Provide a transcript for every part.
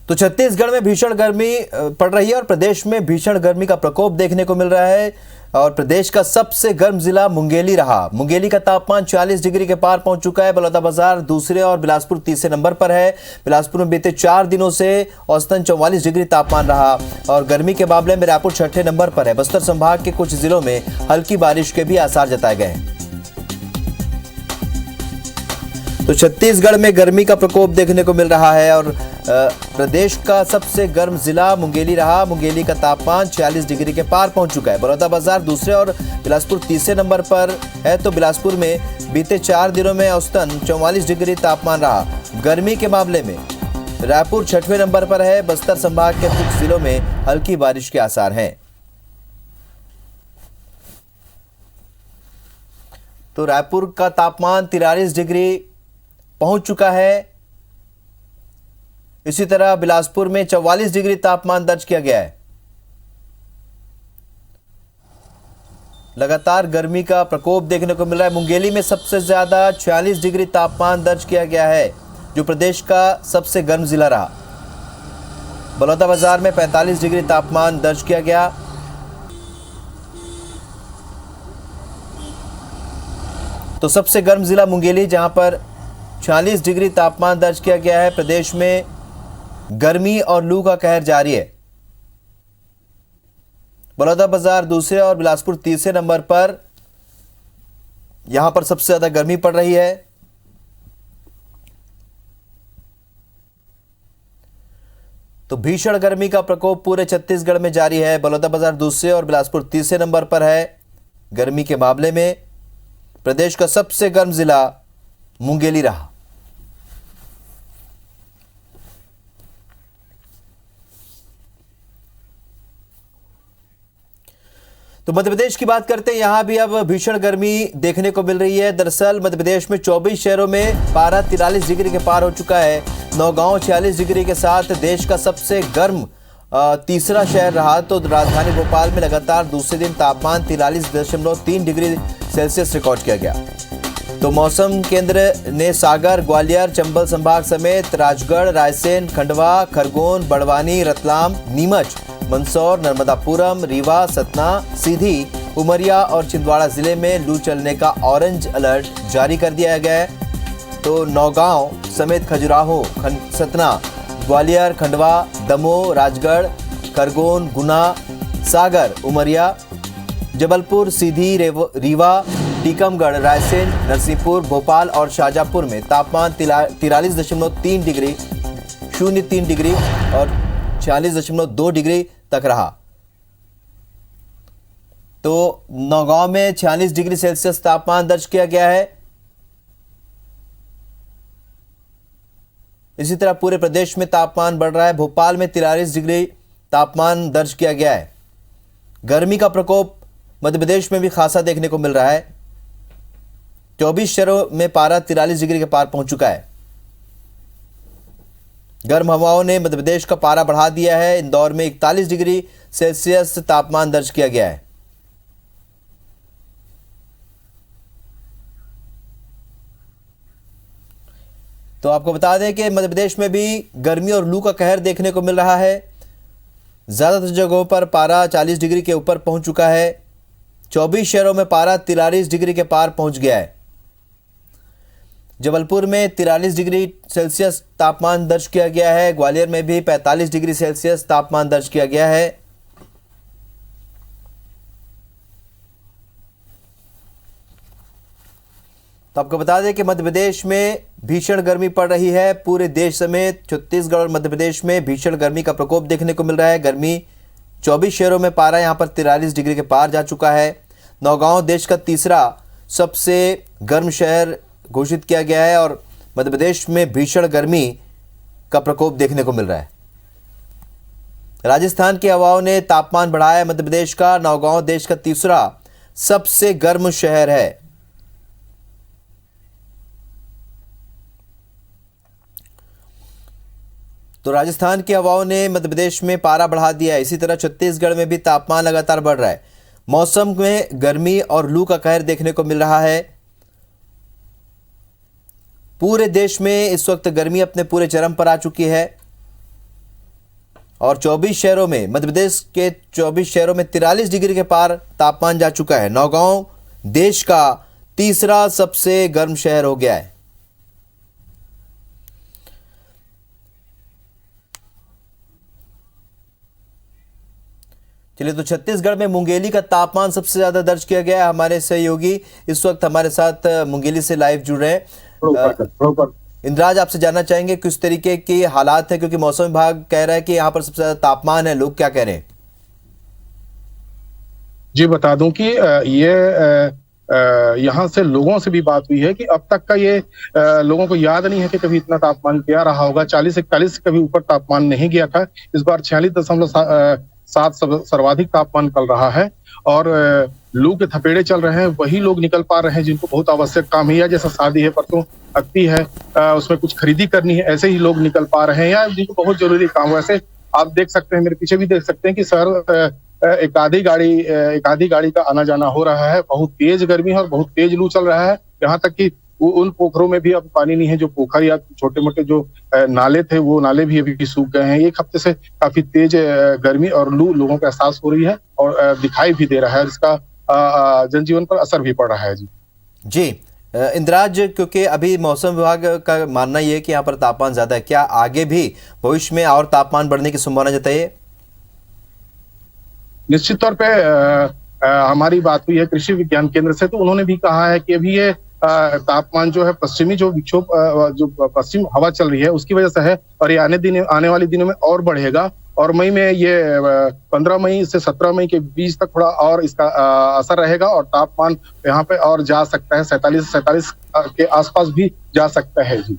तो छत्तीसगढ़ में भीषण गर्मी पड़ रही है और प्रदेश में भीषण गर्मी का प्रकोप देखने को मिल रहा है और प्रदेश का सबसे गर्म जिला मुंगेली रहा। मुंगेली का तापमान 40 डिग्री के पार पहुंच चुका है। बलौदाबाजार दूसरे और बिलासपुर तीसरे नंबर पर है। बिलासपुर में बीते 4 दिनों से औसतन 44 डिग्री तापमान रहा और गर्मी के मामले में रायपुर छठे नंबर पर है। बस्तर संभाग के कुछ जिलों में हल्की बारिश के भी आसार जताए गए हैं। तो छत्तीसगढ़ में गर्मी का प्रकोप देखने को मिल रहा है और प्रदेश का सबसे गर्म जिला मुंगेली रहा। मुंगेली का तापमान 46 डिग्री के पार पहुंच चुका है। बलौदाबाजार दूसरे और बिलासपुर तीसरे नंबर पर है। तो बिलासपुर में बीते 4 दिनों में औसतन 44 डिग्री तापमान रहा। गर्मी के मामले में रायपुर छठवें नंबर पर है। बस्तर संभाग के कुछ जिलों में हल्की बारिश के आसार हैं। तो रायपुर का तापमान 43 डिग्री पहुंच चुका है। इसी तरह बिलासपुर में 44 डिग्री तापमान दर्ज किया गया है। लगातार गर्मी का प्रकोप देखने को मिल रहा है। मुंगेली में सबसे ज्यादा 46 डिग्री तापमान दर्ज किया गया है, जो प्रदेश का सबसे गर्म जिला रहा। बलौदाबाजार में 45 डिग्री तापमान दर्ज किया गया। तो सबसे गर्म जिला मुंगेली, जहां पर 46 डिग्री तापमान दर्ज किया गया है। प्रदेश में गर्मी और लू का कहर जारी है। बलौदाबाजार दूसरे और बिलासपुर तीसरे नंबर पर, यहां पर सबसे ज्यादा गर्मी पड़ रही है। तो भीषण गर्मी का प्रकोप पूरे छत्तीसगढ़ में जारी है। बलौदाबाजार दूसरे और बिलासपुर तीसरे नंबर पर है गर्मी के मामले में। प्रदेश का सबसे गर्म जिला मुंगेली रहा। तो मध्य प्रदेश की बात करते हैं। यहां भी अब भीषण गर्मी देखने को मिल रही है। दरअसल मध्य प्रदेश में 24 शहरों में पारा 43 डिग्री के पार हो चुका है। नौगांव 46 डिग्री के साथ देश का सबसे गर्म तीसरा शहर रहा। तो राजधानी भोपाल में लगातार दूसरे दिन तापमान 43.3 डिग्री सेल्सियस रिकॉर्ड किया गया। तो मौसम केंद्र ने सागर, ग्वालियर, चंबल संभाग समेत राजगढ़, रायसेन, खंडवा, खरगोन, बड़वानी, रतलाम, नीमच, मंदसौर, नर्मदापुरम, रीवा, सतना, सीधी, उमरिया और छिंदवाड़ा जिले में लू चलने का ऑरेंज अलर्ट जारी कर दिया गया है। तो नौगांव समेत खजुराहो, सतना, ग्वालियर, खंडवा, दमोह, राजगढ़, खरगोन, गुना, सागर, उमरिया, जबलपुर, सीधी, रीवा, टीकमगढ़, रायसेन, नरसिंहपुर, भोपाल और शाजापुर में तापमान 43.3 डिग्री, 03 डिग्री और 46.2 डिग्री तक रहा। तो नौगांव में 46 डिग्री सेल्सियस तापमान दर्ज किया गया है। इसी तरह पूरे प्रदेश में तापमान बढ़ रहा है। भोपाल में 43 डिग्री तापमान दर्ज किया गया है। गर्मी का प्रकोप मध्य प्रदेश में भी खासा देखने को मिल रहा है। 24 शहरों में पारा 43 डिग्री के पार पहुंच चुका है। गर्म हवाओं ने मध्य प्रदेश का पारा बढ़ा दिया है। इंदौर में 41 डिग्री सेल्सियस तापमान दर्ज किया गया है। तो आपको बता दें कि मध्य प्रदेश में भी गर्मी और लू का कहर देखने को मिल रहा है। ज्यादातर जगहों पर पारा 40 डिग्री के ऊपर पहुंच चुका है। 24 शहरों में पारा 43 डिग्री के पार पहुंच गया है। जबलपुर में 43 डिग्री सेल्सियस तापमान दर्ज किया गया है। ग्वालियर में भी 45 डिग्री सेल्सियस तापमान दर्ज किया गया है। तो आपको बता दें कि मध्य प्रदेश में भीषण गर्मी पड़ रही है। पूरे देश समेत छत्तीसगढ़ और मध्य प्रदेश में भीषण गर्मी का प्रकोप देखने को मिल रहा है। गर्मी 24 शहरों में पारा यहां पर 43 डिग्री के पार जा चुका है। नौगांव देश का तीसरा सबसे गर्म शहर घोषित किया गया है और मध्य प्रदेश में भीषण गर्मी का प्रकोप देखने को मिल रहा है। राजस्थान की हवाओं ने तापमान बढ़ाया है। मध्य प्रदेश का नौगांव देश का तीसरा सबसे गर्म शहर है। तो राजस्थान की हवाओं ने मध्य प्रदेश में पारा बढ़ा दिया है। इसी तरह छत्तीसगढ़ में भी तापमान लगातार बढ़ रहा है। मौसम में गर्मी और लू का कहर देखने को मिल रहा है। पूरे देश में इस वक्त गर्मी अपने पूरे चरम पर आ चुकी है। और 24 शहरों में, मध्य प्रदेश के 24 शहरों में 43 डिग्री के पार तापमान जा चुका है। नौगांव देश का तीसरा सबसे गर्म शहर हो गया है। चलिए, तो छत्तीसगढ़ में मुंगेली का तापमान सबसे ज्यादा दर्ज किया गया है। हमारे सहयोगी इस वक्त हमारे साथ मुंगेली से लाइव जुड़ रहे हैं। इंद्राज, आपसे जानना चाहेंगे किस तरीके के हालात है, क्योंकि मौसम विभाग कह रहा है कि यहाँ पर सबसे ज्यादा तापमान है। लोग क्या कह रहे हैं? जी, बता दूं कि ये यहाँ से लोगों से भी बात हुई है कि अब तक का ये लोगों को याद नहीं है कि कभी इतना तापमान क्या रहा होगा। 40-41 से कभी ऊपर तापमान नहीं गया था। इस बार 46.7 सर्वाधिक तापमान चल रहा है और लू के थपेड़े चल रहे हैं। वही लोग निकल पा रहे हैं जिनको बहुत आवश्यक काम है, या जैसा शादी है, परसों अगती है, उसमें कुछ खरीदी करनी है, ऐसे ही लोग निकल पा रहे हैं, या जिनको बहुत जरूरी काम है। ऐसे आप देख सकते हैं, मेरे पीछे भी देख सकते हैं कि शहर एक आधी गाड़ी का आना जाना हो रहा है। बहुत तेज गर्मी है और बहुत तेज लू चल रहा है। यहाँ तक कि उन पोखरों में भी अब पानी नहीं है। जो पोखर या छोटे मोटे जो नाले थे, वो नाले भी अभी सूख गए हैं। एक हफ्ते से काफी तेज गर्मी और लू लोगों को एहसास हो रही है और दिखाई भी दे रहा है। इसका जनजीवन पर असर भी पड़ रहा है। जी इंद्राज, क्योंकि अभी मौसम विभाग का मानना यह है कि यहाँ पर तापमान ज्यादा है, क्या आगे भी भविष्य में और तापमान बढ़ने की संभावना जताइए? निश्चित तौर पे हमारी बात हुई है कृषि विज्ञान केंद्र से, तो उन्होंने भी कहा है कि अभी ये तापमान जो है पश्चिमी जो विक्षोभ जो पश्चिम हवा चल रही है उसकी वजह से है, और ये आने वाले दिनों में और बढ़ेगा। और मई में ये 15 मई से 17 मई के बीच तक थोड़ा और इसका असर रहेगा और तापमान यहाँ पे और जा सकता है, 47 के आसपास भी जा सकता है। जी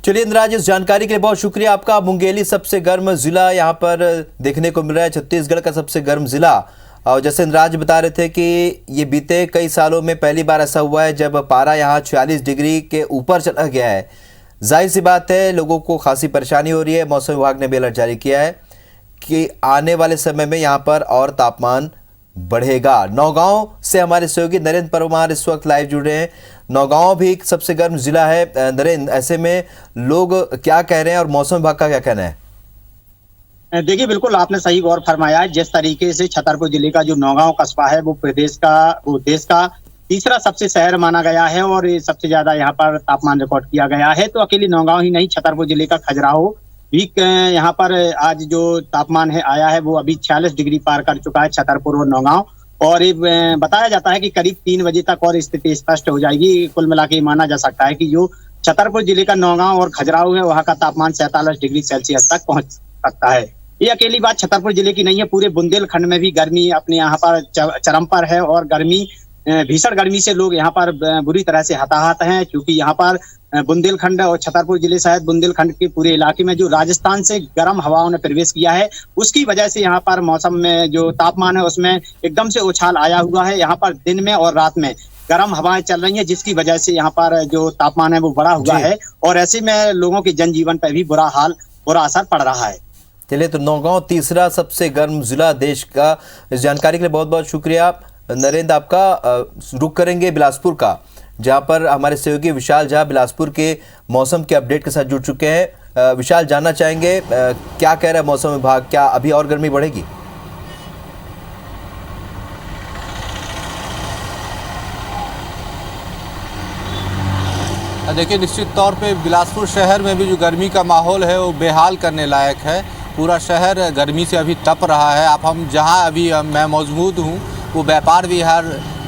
चलिए इंद्राज, इस जानकारी के लिए बहुत शुक्रिया आपका। मुंगेली सबसे गर्म जिला यहाँ पर देखने को मिल रहा है, छत्तीसगढ़ का सबसे गर्म जिला। और जैसे इंद्राज बता रहे थे कि ये बीते कई सालों में पहली बार ऐसा हुआ है जब पारा यहाँ 46 डिग्री के ऊपर चला गया है। जाहिर सी बात है, लोगों को खासी परेशानी हो रही है। मौसम विभाग ने भी अलर्ट जारी किया है कि आने वाले समय में यहाँ पर और तापमान बढ़ेगा। नौगांव से हमारे सहयोगी नरेंद्र परमार इस वक्त लाइव जुड़ रहे हैं। नौगांव भी एक सबसे गर्म जिला है। नरेंद्र, ऐसे में लोग क्या कह रहे हैं और मौसम विभाग का क्या कहना है? देखिए, बिल्कुल आपने सही गौर फरमाया है। जिस तरीके से छतरपुर जिले का जो नौगांव कस्बा है वो देश का तीसरा सबसे शहर माना गया है और सबसे ज्यादा यहाँ पर तापमान रिकॉर्ड किया गया है। तो अकेले नौगांव ही नहीं, छतरपुर जिले का खजुराहो भी यहाँ पर आज जो तापमान है आया है वो अभी 46 डिग्री पार कर चुका है, छतरपुर और नौगांव। और बताया जाता है कि करीब 3 बजे तक और स्थिति स्पष्ट हो जाएगी। कुल मिला के माना जा सकता है कि जो छतरपुर जिले का नौगांव और खजुराहो है वहाँ का तापमान 47 डिग्री सेल्सियस तक पहुंच सकता है। ये अकेली बात छतरपुर जिले की नहीं है, पूरे बुंदेलखंड में भी गर्मी अपने यहाँ पर चरम पर है और भीषण गर्मी से लोग यहाँ पर बुरी तरह से हताहत हैं, क्योंकि यहाँ पर बुंदेलखंड और छतरपुर जिले शायद बुंदेलखंड के पूरे इलाके में जो राजस्थान से गर्म हवाओं ने प्रवेश किया है उसकी वजह से यहाँ पर मौसम में जो तापमान है उसमें एकदम से उछाल आया हुआ है। यहाँ पर दिन में और रात में गर्म हवाएं चल रही हैं, जिसकी वजह से यहाँ पर जो तापमान है वो बढ़ा हुआ है और ऐसे में लोगों के जनजीवन पर भी बुरा असर पड़ रहा है। चलिए, तो नौगांव तीसरा सबसे गर्म जिला देश का। इस जानकारी के लिए बहुत बहुत शुक्रिया नरेंद्र आपका। रुक करेंगे बिलासपुर का, जहां पर हमारे सहयोगी विशाल झा बिलासपुर के मौसम के अपडेट के साथ जुड़ चुके हैं। विशाल, जानना चाहेंगे क्या कह रहा है मौसम विभाग, क्या अभी और गर्मी बढ़ेगी? देखिए, निश्चित तौर पे बिलासपुर शहर में भी जो गर्मी का माहौल है वो बेहाल करने लायक है। पूरा शहर गर्मी से अभी तप रहा है। हम जहां अभी मैं मौजूद हूं वो व्यापार विहार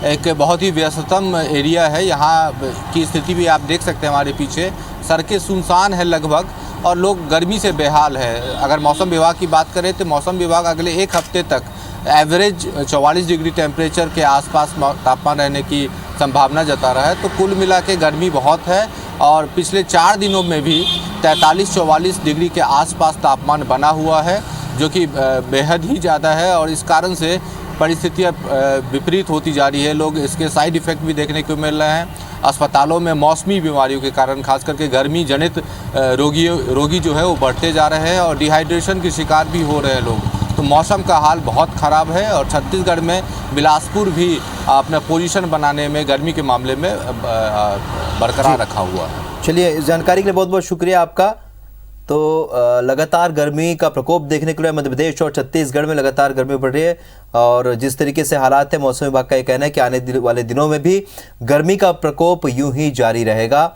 एक बहुत ही व्यस्ततम एरिया है। यहाँ की स्थिति भी आप देख सकते हैं हमारे पीछे। सड़कें सुनसान है लगभग और लोग गर्मी से बेहाल है। अगर मौसम विभाग की बात करें तो मौसम विभाग अगले एक हफ्ते तक एवरेज 44 डिग्री टेम्परेचर के आसपास तापमान रहने की संभावना जता रहा है। तो कुल मिला के गर्मी बहुत है और पिछले 4 दिनों में भी 43-44 डिग्री के आसपास तापमान बना हुआ है, जो कि बेहद ही ज़्यादा है और इस कारण से परिस्थितियाँ विपरीत होती जा रही है। लोग इसके साइड इफ़ेक्ट भी देखने को मिल रहे हैं। अस्पतालों में मौसमी बीमारियों के कारण खास करके गर्मी जनित रोगी जो है वो बढ़ते जा रहे हैं और डिहाइड्रेशन के शिकार भी हो रहे हैं लोग। तो मौसम का हाल बहुत ख़राब है और छत्तीसगढ़ में बिलासपुर भी अपना पोजीशन बनाने में गर्मी के मामले में बरकरार रखा हुआ है। चलिए, इस जानकारी के लिए बहुत बहुत शुक्रिया आपका। तो लगातार गर्मी का प्रकोप देखने को मिला मध्य प्रदेश और छत्तीसगढ़ में लगातार गर्मी बढ़ रही है और जिस तरीके से हालात है मौसम विभाग का ये कहना है कि आने वाले दिनों में भी गर्मी का प्रकोप यूं ही जारी रहेगा।